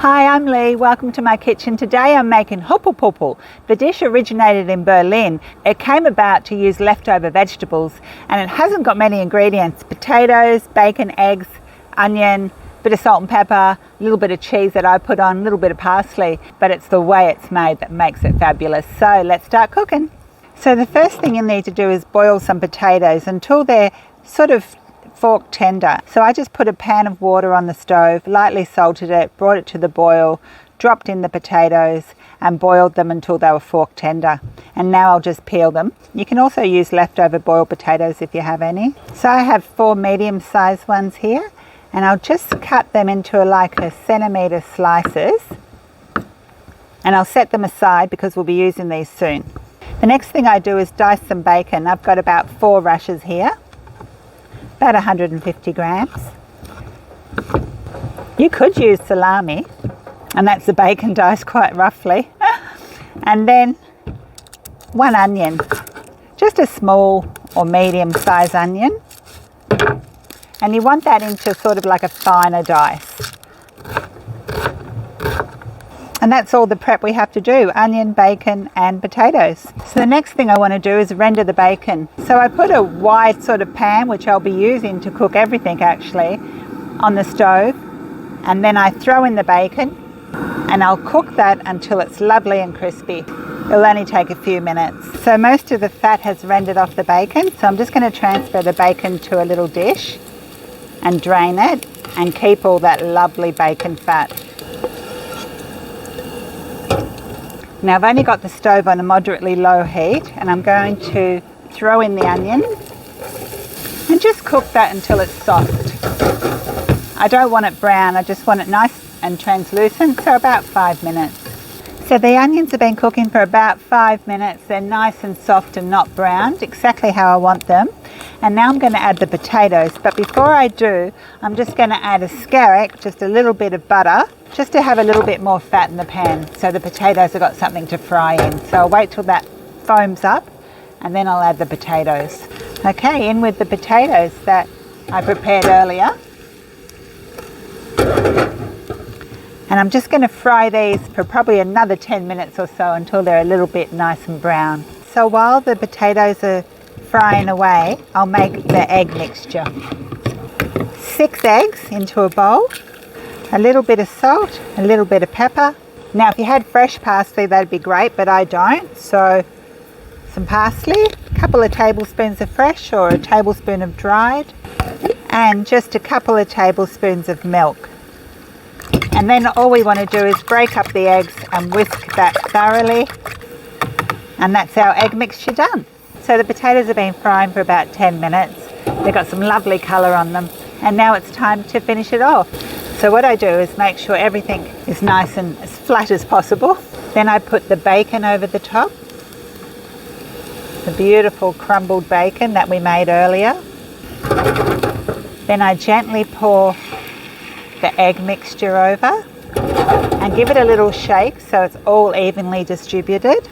Hi, I'm Lee. Welcome to my kitchen. Today I'm making Hoppel Poppel. The dish originated in Berlin. It came about to use leftover vegetables and it hasn't got many ingredients. Potatoes, bacon, eggs, onion, bit of salt and pepper, a little bit of cheese that I put on, a little bit of parsley, but it's the way it's made that makes it fabulous. So let's start cooking. So the first thing you need to do is boil some potatoes until they're sort of fork tender. So I just put a pan of water on the stove, lightly salted it, brought it to the boil, dropped in the potatoes and boiled them until they were fork tender. And now I'll just peel them. You can also use leftover boiled potatoes if you have any. So I have 4 medium-sized ones here and I'll just cut them into like a centimetre slices and I'll set them aside because we'll be using these soon. The next thing I do is dice some bacon. I've got about 4 rashers here. About 150 grams. You could use salami, and that's the bacon diced quite roughly. And then 1 onion, just a small or medium size onion. And you want that into sort of like a finer dice. And that's all the prep we have to do, onion, bacon and potatoes. So the next thing I want to do is render the bacon. So I put a wide sort of pan, which I'll be using to cook everything actually, on the stove. And then I throw in the bacon and I'll cook that until it's lovely and crispy. It'll only take a few minutes. So most of the fat has rendered off the bacon. So I'm just going to transfer the bacon to a little dish and drain it and keep all that lovely bacon fat. Now I've only got the stove on a moderately low heat and I'm going to throw in the onion and just cook that until it's soft. I don't want it brown, I just want it nice and translucent, so about 5 minutes. So the onions have been cooking for about 5 minutes. They're nice and soft and not browned, exactly how I want them. And now I'm going to add the potatoes, but before I do, I'm just going to add a skerrick, just a little bit of butter, just to have a little bit more fat in the pan, so the potatoes have got something to fry in. So I'll wait till that foams up, and then I'll add the potatoes. Okay, in with the potatoes that I prepared earlier. And I'm just going to fry these for probably another 10 minutes or so until they're a little bit nice and brown. So while the potatoes are frying away, I'll make the egg mixture. 6 eggs into a bowl, a little bit of salt, a little bit of pepper. Now if you had fresh parsley that'd be great, but I don't. So some parsley, a couple of tablespoons of fresh or a tablespoon of dried, and just a couple of tablespoons of milk. And then all we want to do is break up the eggs and whisk that thoroughly. And that's our egg mixture done. So the potatoes have been frying for about 10 minutes. They've got some lovely colour on them. And now it's time to finish it off. So what I do is make sure everything is nice and as flat as possible. Then I put the bacon over the top. The beautiful crumbled bacon that we made earlier. Then I gently pour the egg mixture over and give it a little shake so it's all evenly distributed.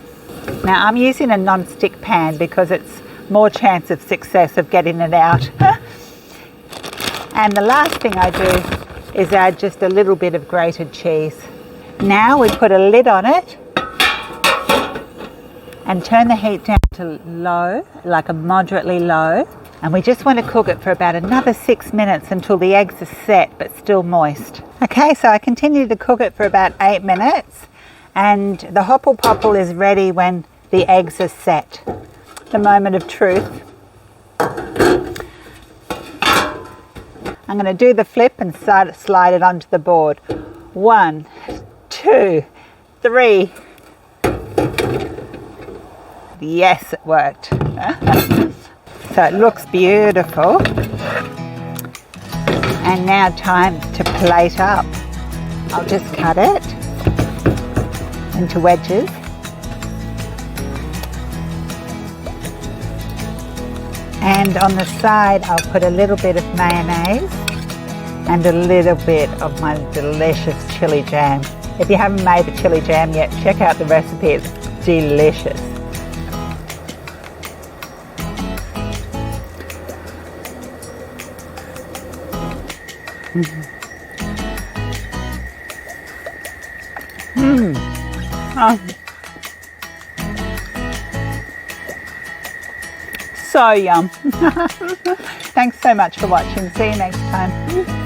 Now I'm using a non-stick pan because it's more chance of success of getting it out. And the last thing I do is add just a little bit of grated cheese. Now we put a lid on it and turn the heat down to low, like a moderately low. And we just want to cook it for about another 6 minutes until the eggs are set but still moist. Okay, so I continue to cook it for about 8 minutes and the Hoppel Poppel is ready when the eggs are set. The moment of truth. I'm going to do the flip and slide it onto the board. 1, 2, 3. Yes, it worked. So it looks beautiful. And now time to plate up. I'll just cut it into wedges. And on the side I'll put a little bit of mayonnaise and a little bit of my delicious chili jam. If you haven't made the chili jam yet, check out the recipe, it's delicious. Oh. So yum. Thanks so much for watching. See you next time.